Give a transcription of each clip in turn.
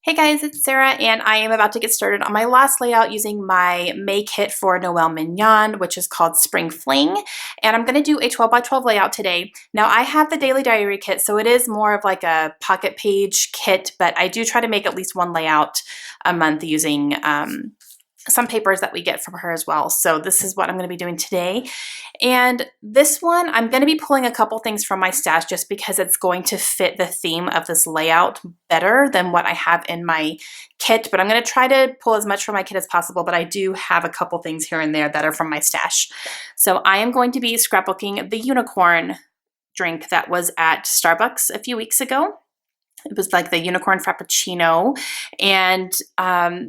Hey guys, it's Sarah and I am about to get started on my last layout using my May kit for Noel Mignon, which is called Spring Fling. And I'm going to do a 12 by 12 layout today. Now I have the Daily Diary kit, so it is more of like a pocket page kit, but I do try to make at least one layout a month using some papers that we get from her as well. So this is what I'm going to be doing today. And this one, I'm going to be pulling a couple things from my stash just because it's going to fit the theme of this layout better than what I have in my kit. But I'm going to try to pull as much from my kit as possible, but I do have a couple things here and there that are from my stash. So I am going to be scrapbooking the unicorn drink that was at Starbucks a few weeks ago. It was like the unicorn frappuccino. And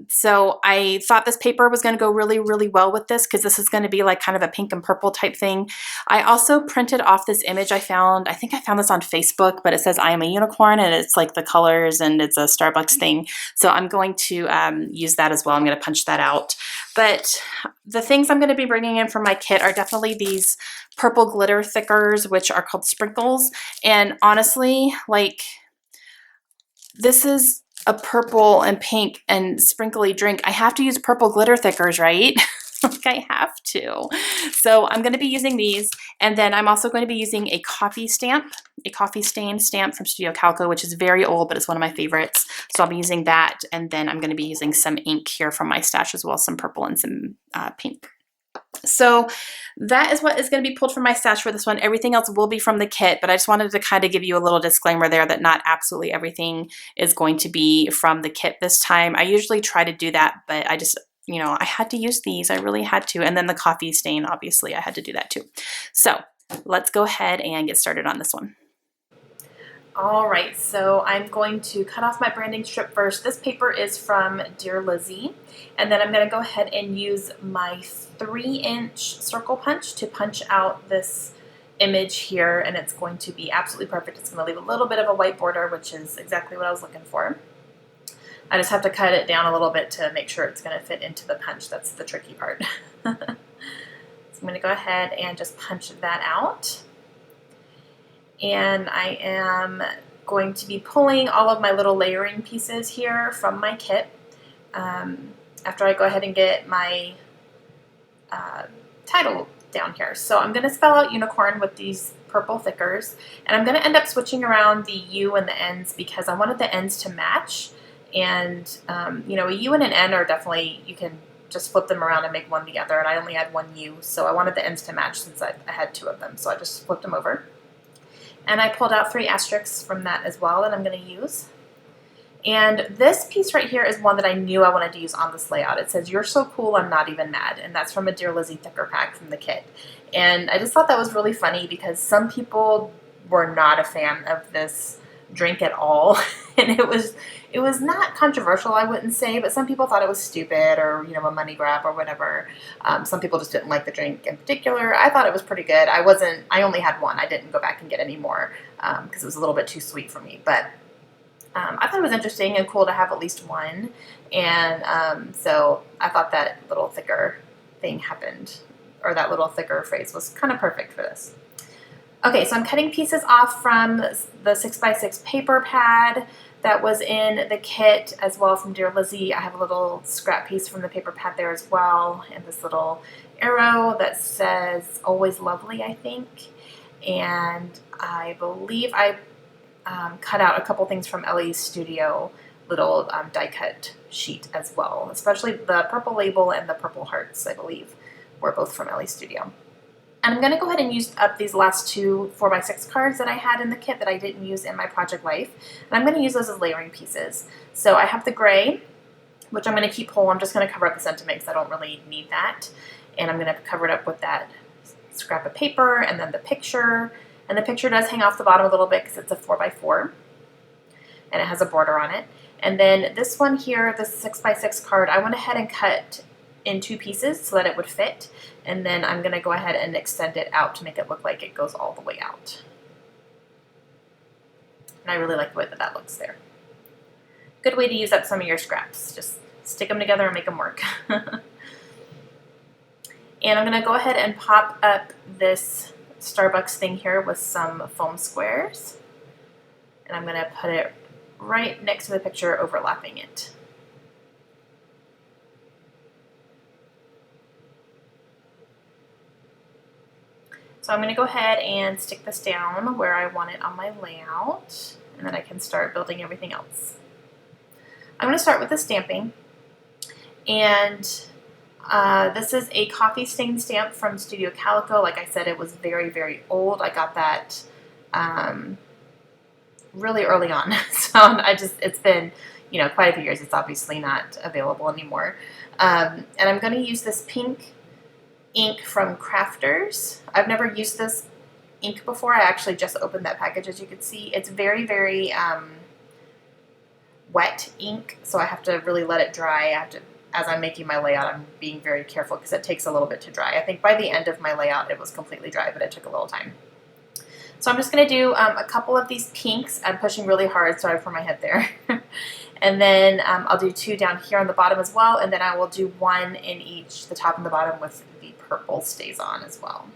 so I thought this paper was going to go really, really well with this because this is going to be like kind of a pink and purple type thing. I also printed off this image I found. I think I found this on Facebook, but it says I am a unicorn and it's like the colors and it's a Starbucks thing. So I'm going to use that as well. I'm going to punch that out. But the things I'm going to be bringing in from my kit are definitely these purple glitter thickers, which are called sprinkles. And honestly, like, this is a purple and pink and sprinkly drink. I have to use purple glitter thickers, right? Like I have to. So I'm going to be using these. And then I'm also going to be using a coffee stain stamp from Studio Calco, which is very old, but it's one of my favorites. So I'll be using that. And then I'm going to be using some ink here from my stash as well, some purple and some pink. So that is what is going to be pulled from my stash for this one. Everything else will be from the kit, but I just wanted to kind of give you a little disclaimer there that not absolutely everything is going to be from the kit this time. I usually try to do that, but I just, you know, I had to use these. I really had to. And then the coffee stain, obviously, I had to do that too. So let's go ahead and get started on this one. All right, so I'm going to cut off my branding strip first. This paper is from Dear Lizzie, and then I'm going to go ahead and use my 3-inch circle punch to punch out this image here, and it's going to be absolutely perfect. It's going to leave a little bit of a white border, which is exactly what I was looking for. I just have to cut it down a little bit to make sure it's going to fit into the punch. That's the tricky part. So I'm going to go ahead and just punch that out. And I am going to be pulling all of my little layering pieces here from my kit after I go ahead and get my title down here. So I'm going to spell out unicorn with these purple thickers, and I'm going to end up switching around the U and the N's because I wanted the N's to match. And you know, a U and an N are definitely, you can just flip them around and make one together, and I only had one U, so I wanted the N's to match since I had 2 of them, so I just flipped them over. And I pulled out 3 asterisks from that as well that I'm going to use. And this piece right here is one that I knew I wanted to use on this layout. It says, "You're so cool, I'm not even mad." And that's from a Dear Lizzie thicker pack from the kit. And I just thought that was really funny because some people were not a fan of this drink at all. And it was not controversial, I wouldn't say, but some people thought it was stupid or, you know, a money grab or whatever. Some people just didn't like the drink in particular. I thought it was pretty good. I only had one. I didn't go back and get any more because it was a little bit too sweet for me. But I thought it was interesting and cool to have at least one. And so I thought that little thicker thing happened, or that little thicker phrase was kind of perfect for this. Okay, so I'm cutting pieces off from the 6x6 paper pad that was in the kit as well from Dear Lizzie. I have a little scrap piece from the paper pad there as well, and this little arrow that says "Always Lovely," I think. And I believe I cut out a couple things from Ellie's Studio little die cut sheet as well, especially the purple label and the purple hearts, I believe, were both from Ellie's Studio. And I'm going to go ahead and use up these last 2 4x6 cards that I had in the kit that I didn't use in my project life. And I'm going to use those as layering pieces. So I have the gray, which I'm going to keep whole. I'm just going to cover up the sentiment because I don't really need that. And I'm going to cover it up with that scrap of paper and then the picture. And the picture does hang off the bottom a little bit because it's a 4x4. And it has a border on it. And then this one here, this 6x6 card, I went ahead and cut in 2 pieces so that it would fit, and then I'm going to go ahead and extend it out to make it look like it goes all the way out. And I really like the way that looks there. Good way to use up some of your scraps. Just stick them together and make them work. And I'm going to go ahead and pop up this Starbucks thing here with some foam squares. And I'm going to put it right next to the picture, overlapping it. So I'm going to go ahead and stick this down where I want it on my layout, and then I can start building everything else. I'm going to start with the stamping, and this is a coffee stain stamp from Studio Calico. Like I said, it was very, very old. I got that really early on, so it's been, you know, quite a few years. It's obviously not available anymore. And I'm going to use this pink ink from Crafters. I've never used this ink before. I actually just opened that package, as you can see. It's very, very wet ink, so I have to really let it dry. As I'm making my layout, I'm being very careful because it takes a little bit to dry. I think by the end of my layout it was completely dry, but it took a little time. So I'm just going to do a couple of these pinks. I'm pushing really hard, sorry for my head there. And then I'll do 2 down here on the bottom as well, and then I will do 1 in each, the top and the bottom, with the purple stays on as well.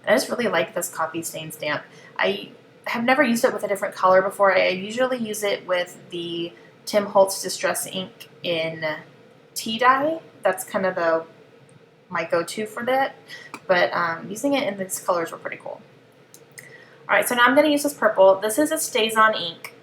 I just really like this coffee stain stamp. I have never used it with a different color before. I usually use it with the Tim Holtz Distress ink in tea dye. That's kind of my go-to for that, but using it in these colors were pretty cool. Alright, so now I'm going to use this purple. This is a Stays-On ink,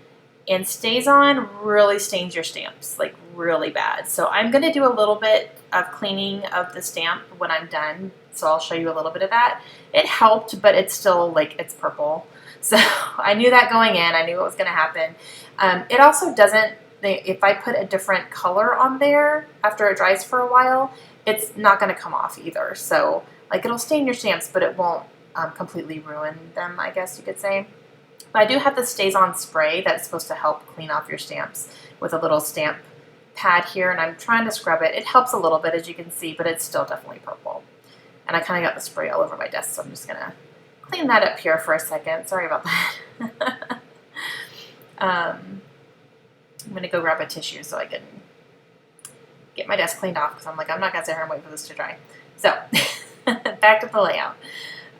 and Stays-On really stains your stamps, like really bad. So I'm going to do a little bit of cleaning of the stamp when I'm done, so I'll show you a little bit of that. It helped, but it's still, like, it's purple. So I knew that going in. I knew what was going to happen. It also doesn't, if I put a different color on there after it dries for a while, it's not going to come off either. So, like, it'll stain your stamps, but it won't completely ruin them, I guess you could say. But I do have the Stays-On spray that's supposed to help clean off your stamps with a little stamp pad here, and I'm trying to scrub it. It helps a little bit, as you can see, but it's still definitely purple. And I kind of got the spray all over my desk, so I'm just going to clean that up here for a second. Sorry about that. I'm going to go grab a tissue so I can get my desk cleaned off, because I'm like, I'm not going to sit here and wait for this to dry. So, back to the layout.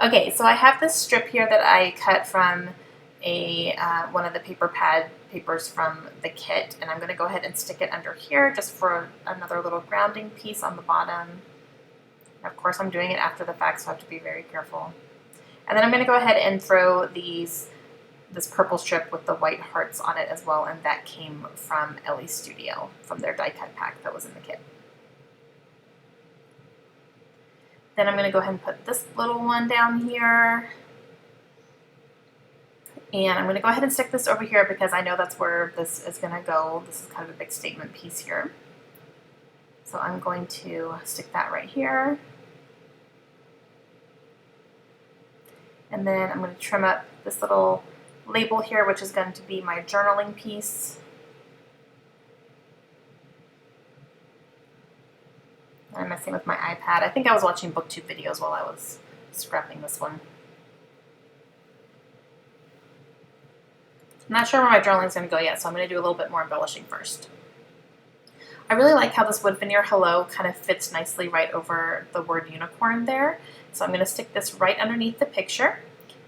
Okay, so I have this strip here that I cut from one of the paper pad papers from the kit, and I'm going to go ahead and stick it under here just for another little grounding piece on the bottom. Of course, I'm doing it after the fact, so I have to be very careful. And then I'm going to go ahead and throw this purple strip with the white hearts on it as well, and that came from Ellie Studio, from their die cut pack that was in the kit. Then I'm going to go ahead and put this little one down here. And I'm going to go ahead and stick this over here because I know that's where this is going to go. This is kind of a big statement piece here. So I'm going to stick that right here. And then I'm going to trim up this little label here, which is going to be my journaling piece. I'm messing with my iPad. I think I was watching BookTube videos while I was scrapping this one. I'm not sure where my journaling is going to go yet, so I'm going to do a little bit more embellishing first. I really like how this wood veneer hello kind of fits nicely right over the word unicorn there. So I'm going to stick this right underneath the picture,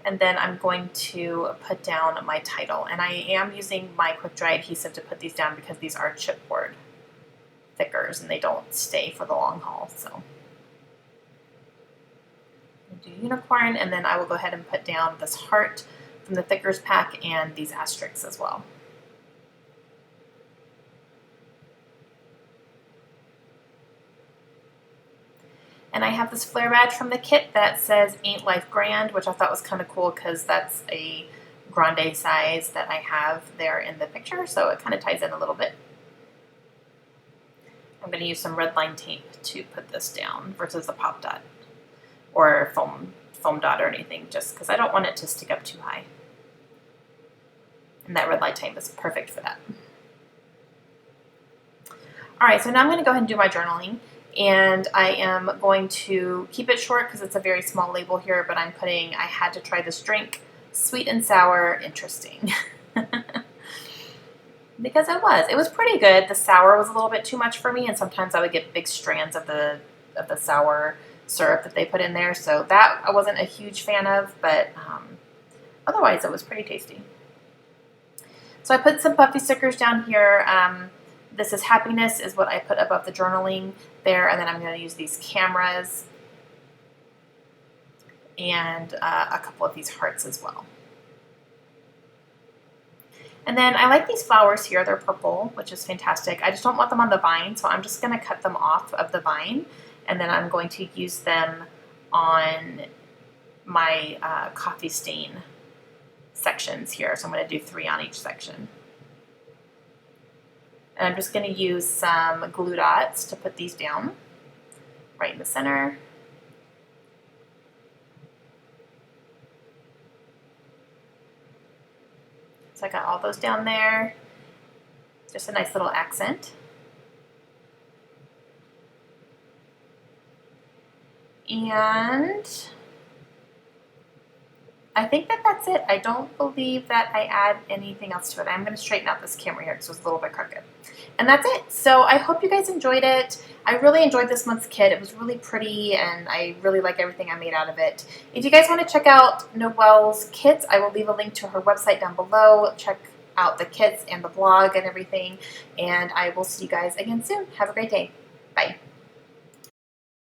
and then I'm going to put down my title. And I am using my quick dry adhesive to put these down because these are chipboard thickers and they don't stay for the long haul. So I'll do unicorn, and then I will go ahead and put down this heart from the Thickers pack and these asterisks as well. And I have this flare badge from the kit that says Ain't Life Grand, which I thought was kind of cool because that's a grande size that I have there in the picture, so it kind of ties in a little bit. I'm going to use some red line tape to put this down versus a pop dot or foam dot or anything, just because I don't want it to stick up too high. And that red line tape is perfect for that. Alright, so now I'm going to go ahead and do my journaling. And I am going to keep it short because it's a very small label here, but I'm putting, I had to try this drink, sweet and sour, interesting. Because it was pretty good. The sour was a little bit too much for me, and sometimes I would get big strands of the sour syrup that they put in there, so that I wasn't a huge fan of, but otherwise it was pretty tasty. So I put some puffy stickers down here. This is happiness is what I put above the journaling there, and then I'm going to use these cameras and a couple of these hearts as well. And then I like these flowers here. They're purple, which is fantastic. I just don't want them on the vine, so I'm just going to cut them off of the vine, and then I'm going to use them on my coffee stain sections here. So I'm going to do 3 on each section. And I'm just going to use some glue dots to put these down right in the center. So I got all those down there. Just a nice little accent. And I think that that's it. I don't believe that I add anything else to it. I'm going to straighten out this camera here because it was a little bit crooked. And that's it. So I hope you guys enjoyed it. I really enjoyed this month's kit. It was really pretty, and I really like everything I made out of it. If you guys want to check out Noel's kits, I will leave a link to her website down below. Check out the kits and the blog and everything. And I will see you guys again soon. Have a great day.